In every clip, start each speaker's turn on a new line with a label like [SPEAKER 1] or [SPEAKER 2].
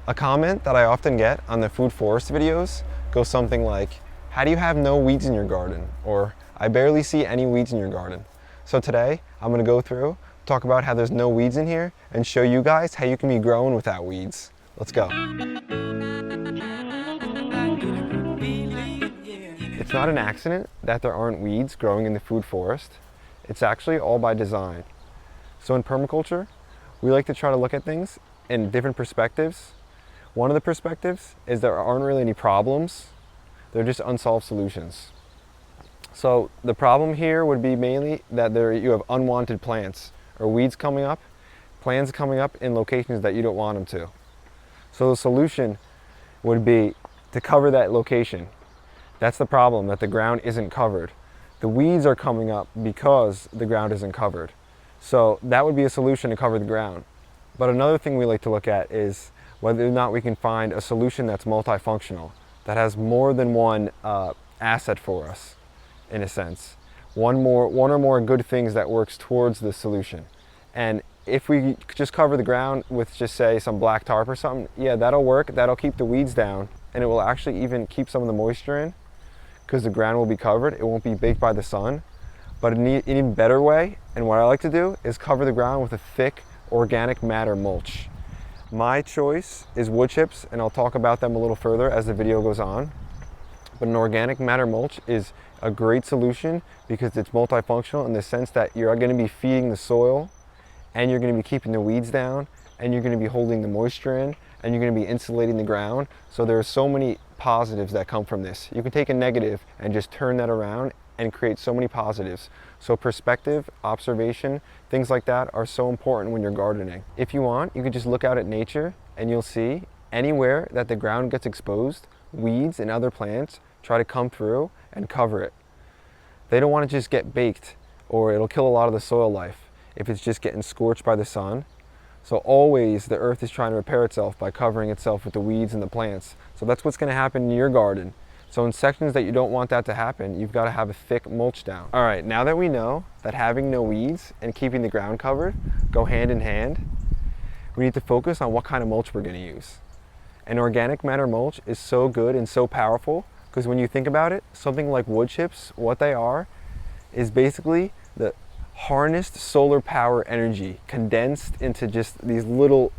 [SPEAKER 1] A comment that I often get on the food forest videos goes something like, how do you have no weeds in your garden? Or, I barely see any weeds in your garden. So today, I'm gonna go through, talk about how there's no weeds in here, and show you guys how you can be growing without weeds. Let's go. It's not an accident that there aren't weeds growing in the food forest. It's actually all by design. So in permaculture, we like to try to look at things in different perspectives. One of the perspectives is there aren't really any problems, they're just unsolved solutions. So the problem here would be mainly that you have unwanted plants or weeds coming up, plants coming up in locations that you don't want them to. So the solution would be to cover that location. That's the problem, that the ground isn't covered. The weeds are coming up because the ground isn't covered. So that would be a solution to cover the ground. But another thing we like to look at is whether or not we can find a solution that's multifunctional, that has more than one asset for us, in a sense. One or more good things that works towards the solution. And if we just cover the ground with just say some black tarp or something, yeah, that'll work, that'll keep the weeds down, and it will actually even keep some of the moisture in, because the ground will be covered, it won't be baked by the sun. But an even better way, and what I like to do, is cover the ground with a thick organic matter mulch. My choice is Woodchips, and I'll talk about them a little further as the video goes on. But an organic matter mulch is a great solution because it's multifunctional in the sense that you're going to be feeding the soil, and you're going to be keeping the weeds down, and you're going to be holding the moisture in, and you're going to be insulating the ground. So there are so many positives that come from this. You can take a negative and just turn that around and create so many positives. So perspective, observation, things like that are so important when you're gardening. If you want, you could just look out at nature and you'll see anywhere that the ground gets exposed, weeds and other plants try to come through and cover it. They don't want to just get baked, or it'll kill a lot of the soil life if it's just getting scorched by the sun. So always the earth is trying to repair itself by covering itself with the weeds and the plants. So that's what's going to happen in your garden. So in sections that you don't want that to happen, you've got to have a thick mulch down. All right, now that we know that having no weeds and keeping the ground covered go hand in hand, we need to focus on what kind of mulch we're going to use. And organic matter mulch is so good and so powerful because when you think about it, something like wood chips, what they are is basically the harnessed solar power energy condensed into just these little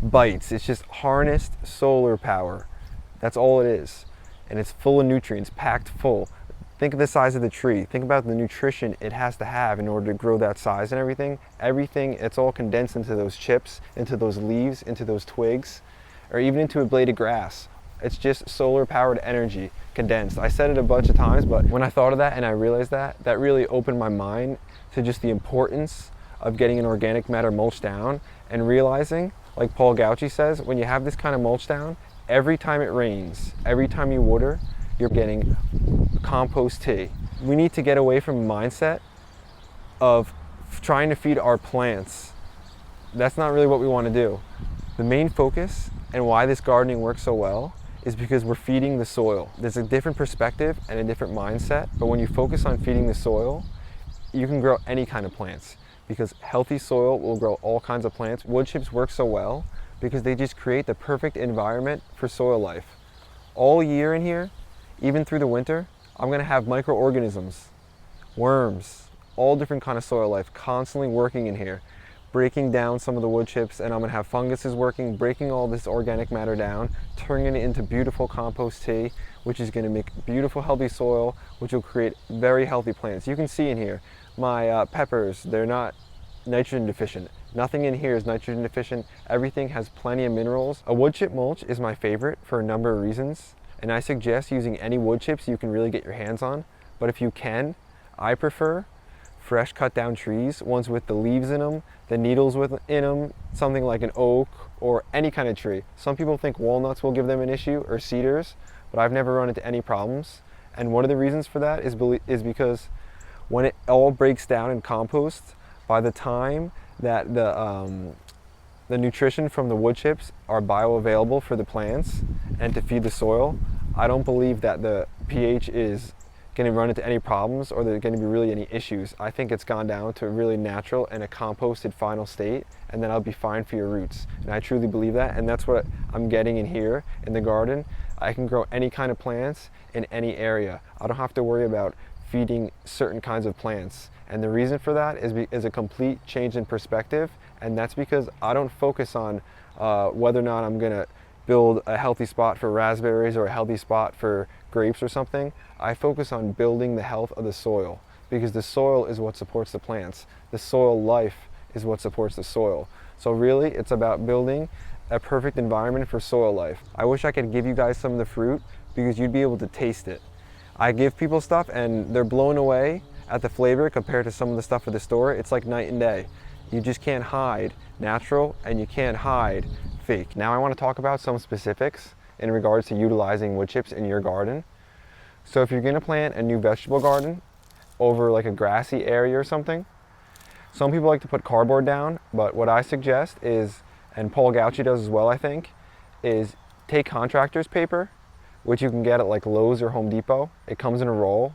[SPEAKER 1] bites. It's just harnessed solar power. That's all it is. And it's full of nutrients, packed full. Think of the size of the tree. Think about the nutrition it has to have in order to grow that size and everything. Everything, it's all condensed into those chips, into those leaves, into those twigs, or even into a blade of grass. It's just solar powered energy condensed. I said it a bunch of times, but when I thought of that and I realized that, that really opened my mind to just the importance of getting an organic matter mulch down and realizing, like Paul Gauchi says, when you have this kind of mulch down, every time it rains, every time you water, you're getting compost tea. We need to get away from a mindset of trying to feed our plants. That's not really what we want to do. The main focus and why this gardening works so well is because we're feeding the soil. There's a different perspective and a different mindset, but when you focus on feeding the soil, you can grow any kind of plants because healthy soil will grow all kinds of plants. Wood chips work so well because they just create the perfect environment for soil life. All year in here, even through the winter, I'm gonna have microorganisms, worms, all different kind of soil life constantly working in here, breaking down some of the wood chips, and I'm gonna have funguses working, breaking all this organic matter down, turning it into beautiful compost tea, which is gonna make beautiful healthy soil, which will create very healthy plants. You can see in here, my peppers, they're not nitrogen deficient. Nothing in here is nitrogen deficient. Everything has plenty of minerals. A wood chip mulch is my favorite for a number of reasons, and I suggest using any wood chips you can really get your hands on. But if you can, I prefer fresh cut down trees, ones with the leaves in them, the needles in them, something like an oak or any kind of tree. Some people think walnuts will give them an issue or cedars, but I've never run into any problems. And one of the reasons for that is because when it all breaks down in compost, by the time that the nutrition from the wood chips are bioavailable for the plants and to feed the soil, I don't believe that the pH is going to run into any problems or there's going to be really any issues. I think it's gone down to a really natural and a composted final state, and then I'll be fine for your roots. And I truly believe that, and that's what I'm getting in here in the garden. I can grow any kind of plants in any area. I don't have to worry about feeding certain kinds of plants. And the reason for that is a complete change in perspective, and that's because I don't focus on whether or not I'm gonna build a healthy spot for raspberries or a healthy spot for grapes or something. I focus on building the health of the soil, because the soil is what supports the plants. The soil life is what supports the soil. So really, it's about building a perfect environment for soil life. I wish I could give you guys some of the fruit because you'd be able to taste it. I give people stuff and they're blown away at the flavor compared to some of the stuff at the store. It's like night and day. You just can't hide natural and you can't hide fake. Now I want to talk about some specifics in regards to utilizing wood chips in your garden. So if you're going to plant a new vegetable garden over like a grassy area or something, some people like to put cardboard down, but what I suggest is, and Paul Gauchi does as well I think, is take contractor's paper, which you can get at like Lowe's or Home Depot. It comes in a roll.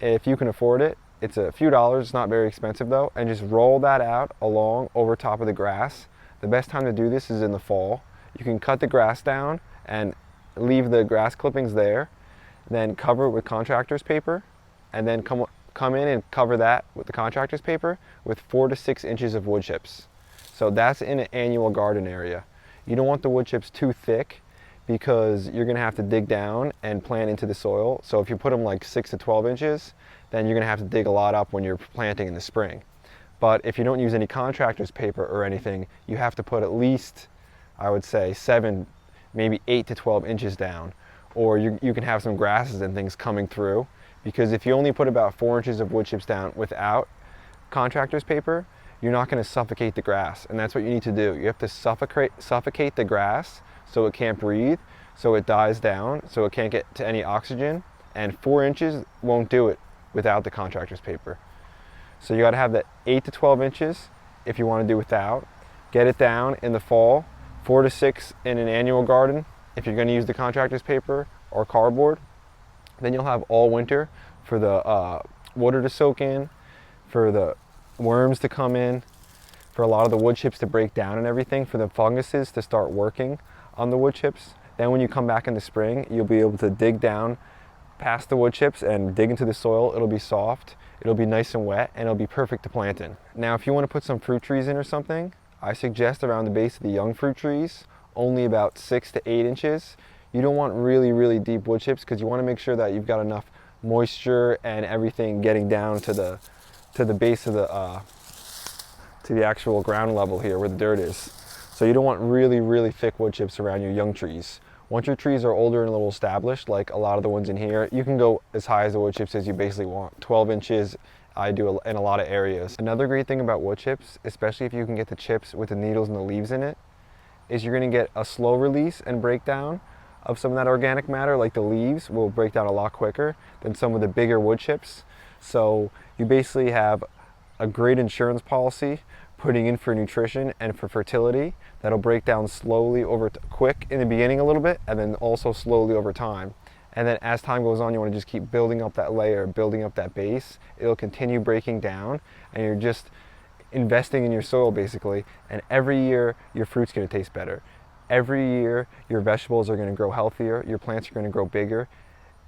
[SPEAKER 1] If you can afford it, it's a few dollars, it's not very expensive though, and just roll that out along over top of the grass. The best time to do this is in the fall. You can cut the grass down and leave the grass clippings there, then cover it with contractor's paper, and then come in and cover that with the contractor's paper with 4 to 6 inches of wood chips. So that's in an annual garden area. You don't want the wood chips too thick because you're gonna have to dig down and plant into the soil. So if you put them like 6 to 12 inches, then you're gonna have to dig a lot up when you're planting in the spring. But if you don't use any contractor's paper or anything, you have to put at least, I would say, 7, maybe 8 to 12 inches down. Or you can have some grasses and things coming through, because if you only put about 4 inches of wood chips down without contractor's paper, you're not gonna suffocate the grass, and that's what you need to do. You have to suffocate the grass so it can't breathe, so it dies down, so it can't get to any oxygen, and 4 inches won't do it without the contractor's paper. So you gotta have that 8 to 12 inches if you wanna do without. Get it down in the fall, 4 to 6 in an annual garden if you're gonna use the contractor's paper or cardboard. Then you'll have all winter for the water to soak in, for the worms to come in, for a lot of the wood chips to break down and everything, for the funguses to start working on the wood chips. Then when you come back in the spring, you'll be able to dig down past the wood chips and dig into the soil. It'll be soft, it'll be nice and wet, and it'll be perfect to plant in. Now if you want to put some fruit trees in or something, I suggest around the base of the young fruit trees, only about 6 to 8 inches. You don't want really, really deep wood chips because you want to make sure that you've got enough moisture and everything getting down to the base of to the actual ground level here where the dirt is. So you don't want really, really thick wood chips around your young trees. Once your trees are older and a little established, like a lot of the ones in here, you can go as high as the wood chips as you basically want. 12 inches, I do in a lot of areas. Another great thing about wood chips, especially if you can get the chips with the needles and the leaves in it, is you're gonna get a slow release and breakdown of some of that organic matter. Like the leaves will break down a lot quicker than some of the bigger wood chips. So you basically have a great insurance policy putting in for nutrition and for fertility that'll break down slowly quick in the beginning a little bit, and then also slowly over time. And then as time goes on, you want to just keep building up that layer, building up that base. It'll continue breaking down, and you're just investing in your soil basically. And every year your fruit's going to taste better. Every year your vegetables are going to grow healthier, your plants are going to grow bigger.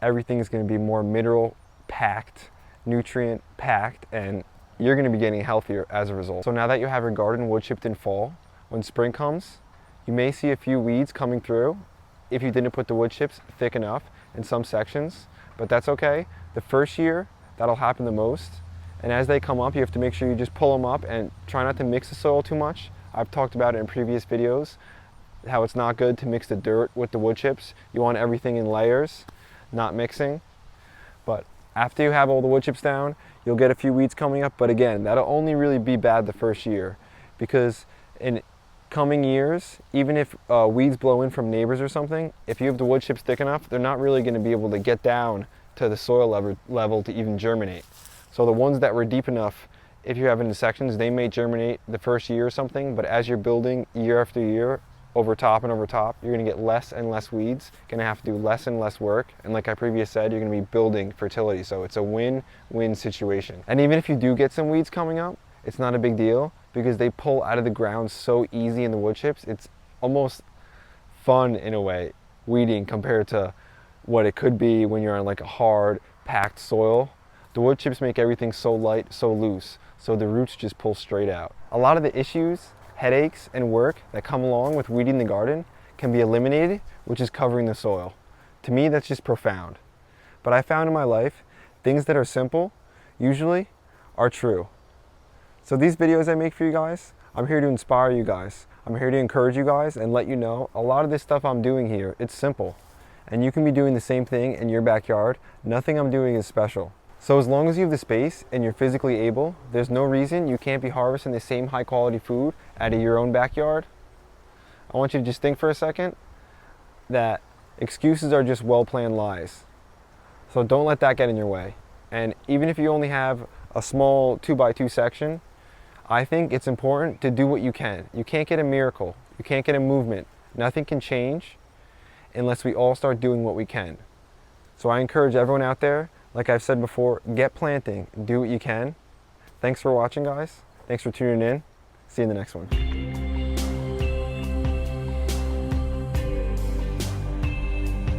[SPEAKER 1] Everything is going to be more mineral packed, nutrient packed, and you're going to be getting healthier as a result. So now that you have your garden wood chipped in fall, when spring comes, you may see a few weeds coming through if you didn't put the wood chips thick enough in some sections, but that's okay. The first year, that'll happen the most. And as they come up, you have to make sure you just pull them up and try not to mix the soil too much. I've talked about it in previous videos, how it's not good to mix the dirt with the wood chips. You want everything in layers, not mixing. But after you have all the wood chips down, you'll get a few weeds coming up, but again, that'll only really be bad the first year, because in coming years, even if weeds blow in from neighbors or something, if you have the wood chips thick enough, they're not really going to be able to get down to the soil level to even germinate. So the ones that were deep enough, if you have in the sections, they may germinate the first year or something, but as you're building year after year, over top and over top, you're going to get less and less weeds, going to have to do less and less work, and like I previously said, you're going to be building fertility, so it's a win-win situation. And even if you do get some weeds coming up, it's not a big deal. because they pull out of the ground so easy in the wood chips. It's almost fun in a way, weeding, compared to what it could be when you're on like a hard, packed soil. The wood chips make everything so light, so loose, so the roots just pull straight out. A lot of the issues, headaches, and work that come along with weeding the garden can be eliminated with just covering the soil. To me, that's just profound. But I found in my life, things that are simple usually are true. So these videos I make for you guys, I'm here to inspire you guys. I'm here to encourage you guys and let you know a lot of this stuff I'm doing here, it's simple. And you can be doing the same thing in your backyard. Nothing I'm doing is special. So as long as you have the space and you're physically able, there's no reason you can't be harvesting the same high quality food out of your own backyard. I want you to just think for a second that excuses are just well-planned lies. So don't let that get in your way. And even if you only have a small 2x2 section, I think it's important to do what you can. You can't get a miracle. You can't get a movement. Nothing can change unless we all start doing what we can. So I encourage everyone out there, like I've said before, get planting, do what you can. Thanks for watching, guys. Thanks for tuning in. See you in the next one.